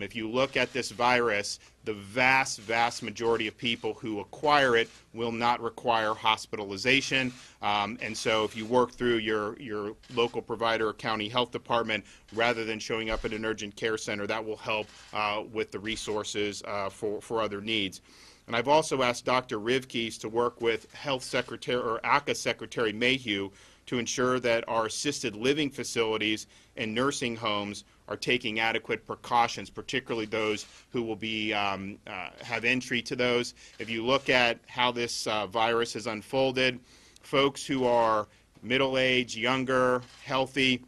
If you look at this virus, the vast majority of people who acquire it will not require hospitalization. And so if you work through your local provider or county health department, rather than showing up at an urgent care center, that will help with the resources for other needs. And I've also asked Dr. Rivkees to work with Health Secretary or ACA Secretary Mayhew to ensure that our assisted living facilities and nursing homes are taking adequate precautions, particularly those who will be have entry to those. If you look at how this virus has unfolded, folks who are middle-aged, younger, healthy,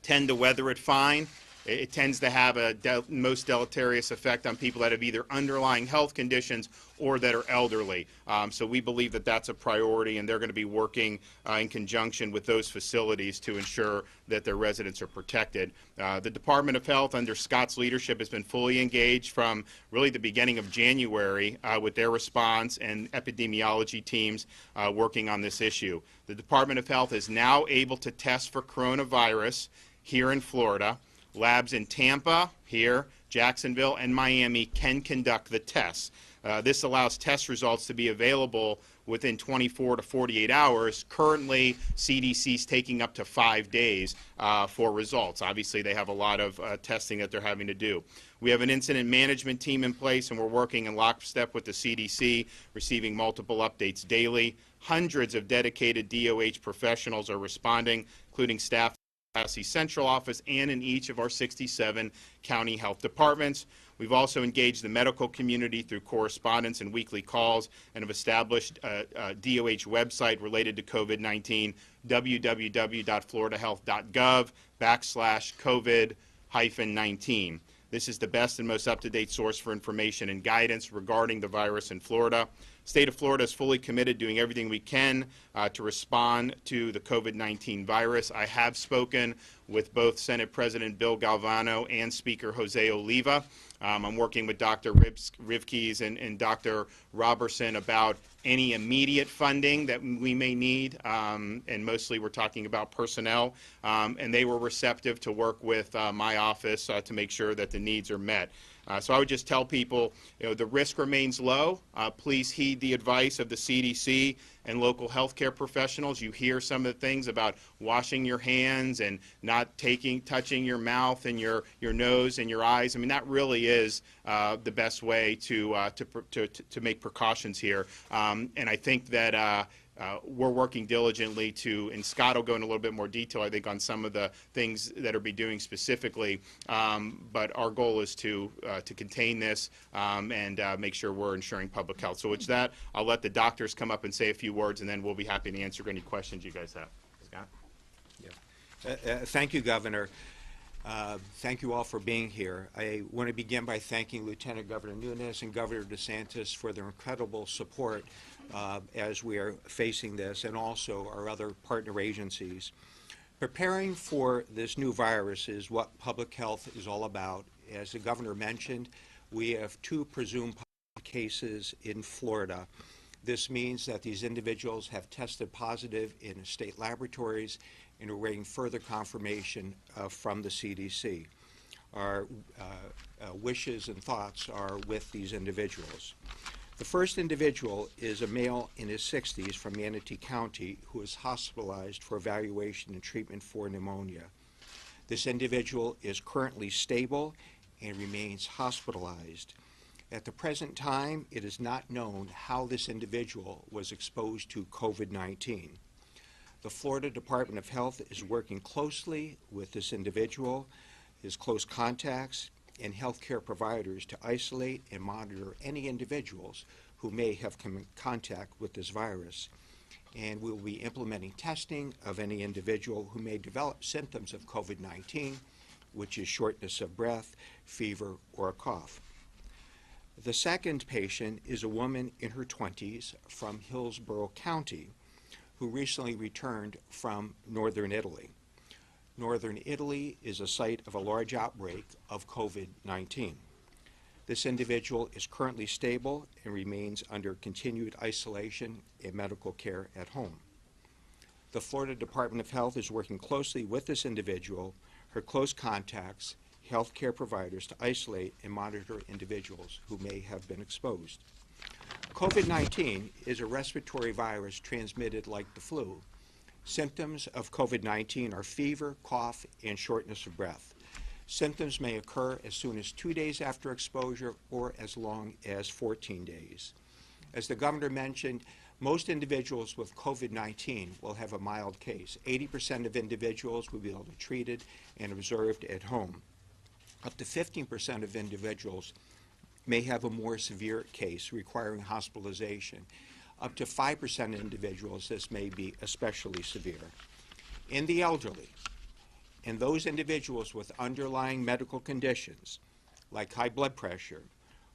tend to weather it fine. It tends to have a most deleterious effect on people that have either underlying health conditions or that are elderly. So we believe that that's a priority, and they're going to be working in conjunction with those facilities to ensure that their residents are protected. The Department of Health, under Scott's leadership, has been fully engaged from really the beginning of January with their response and epidemiology teams working on this issue. The Department of Health is now able to test for coronavirus here in Florida. Labs in Tampa, here, Jacksonville, and Miami can conduct the tests. This allows test results to be available within 24 to 48 hours. Currently, CDC is taking up to 5 days for results. Obviously, they have a lot of testing that they're having to do. We have an incident management team in place, and we're working in lockstep with the CDC, receiving multiple updates daily. Hundreds of dedicated DOH professionals are responding, including staff Tallahassee Central Office and in each of our 67 county health departments. We've also engaged the medical community through correspondence and weekly calls and have established a DOH website related to COVID-19, www.floridahealth.gov/COVID-19. This is the best and most up-to-date source for information and guidance regarding the virus in Florida. State of Florida is fully committed to doing everything we can to respond to the COVID-19 virus. I have spoken with both Senate President Bill Galvano and Speaker Jose Oliva. I'm working with Dr. Rivkees and Dr. Robertson about any immediate funding that we may need, and mostly we're talking about personnel, and they were receptive to work with my office to make sure that the needs are met. So I would just tell people, the risk remains low. Please heed the advice of the CDC and local healthcare professionals. You hear some of the things about washing your hands and not touching your mouth and your nose and your eyes. I mean, that really is the best way to make precautions here. And I think that we're working diligently and Scott will go into a little bit more detail, I think, on some of the things that are be doing specifically. But our goal is to contain this and make sure we're ensuring public health. So with that, I'll let the doctors come up and say a few words, and then we'll be happy to answer any questions you guys have. Scott? Yeah. Thank you, Governor. Thank you all for being here. I want to begin by thanking Lieutenant Governor Nunes and Governor DeSantis for their incredible support as we are facing this, and also our other partner agencies. Preparing for this new virus is what public health is all about. As the Governor mentioned, we have 2 presumed cases in Florida. This means that these individuals have tested positive in state laboratories and are awaiting further confirmation from the CDC. Our wishes and thoughts are with these individuals. The first individual is a male in his 60s from Manatee County who is hospitalized for evaluation and treatment for pneumonia. This individual is currently stable and remains hospitalized. At the present time, it is not known how this individual was exposed to COVID-19. The Florida Department of Health is working closely with this individual, his close contacts, and healthcare providers to isolate and monitor any individuals who may have come in contact with this virus. And we'll be implementing testing of any individual who may develop symptoms of COVID-19, which is shortness of breath, fever, or a cough. The second patient is a woman in her 20s from Hillsborough County who recently returned from northern Italy. Northern Italy is a site of a large outbreak of COVID-19. This individual is currently stable and remains under continued isolation and medical care at home. The Florida Department of Health is working closely with this individual, her close contacts, healthcare providers to isolate and monitor individuals who may have been exposed. COVID-19 is a respiratory virus transmitted like the flu. Symptoms of COVID-19 are fever, cough, and shortness of breath. Symptoms may occur as soon as 2 days after exposure or as long as 14 days. As the governor mentioned, most individuals with COVID-19 will have a mild case. 80% of individuals will be able to be treated and observed at home. Up to 15% of individuals may have a more severe case requiring hospitalization. Up to 5% of individuals, this may be especially severe. In the elderly, and those individuals with underlying medical conditions like high blood pressure,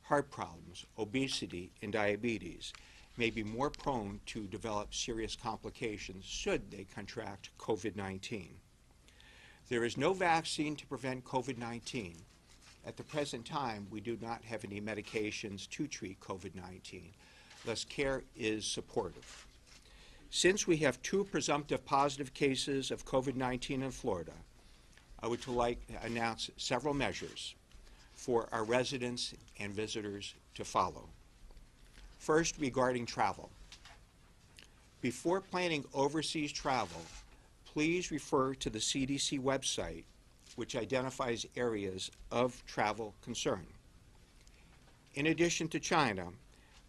heart problems, obesity, and diabetes may be more prone to develop serious complications should they contract COVID-19. There is no vaccine to prevent COVID-19. At the present time, we do not have any medications to treat COVID-19. Thus, care is supportive. Since we have 2 presumptive positive cases of COVID-19 in Florida, I would like to announce several measures for our residents and visitors to follow. First, regarding travel. Before planning overseas travel, please refer to the CDC website, which identifies areas of travel concern. In addition to China,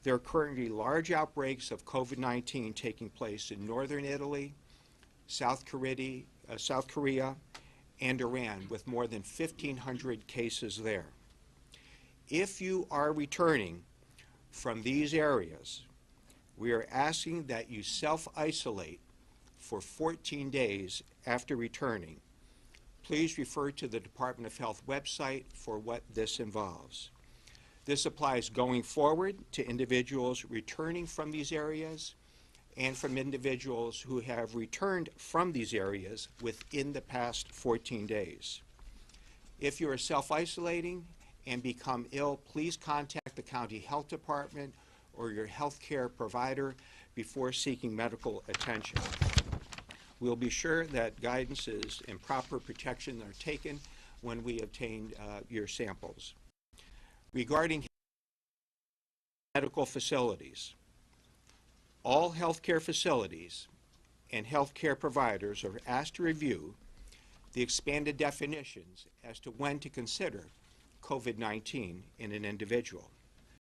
there are currently large outbreaks of COVID-19 taking place in northern Italy, South Korea, and Iran, with more than 1,500 cases there. If you are returning from these areas, we are asking that you self-isolate for 14 days after returning. Please refer to the Department of Health website for what this involves. This applies going forward to individuals returning from these areas and from individuals who have returned from these areas within the past 14 days. If you are self-isolating and become ill, please contact the county health department or your health care provider before seeking medical attention. We'll be sure that guidances and proper protection are taken when we obtain your samples. Regarding medical facilities, all healthcare facilities and healthcare providers are asked to review the expanded definitions as to when to consider COVID-19 in an individual.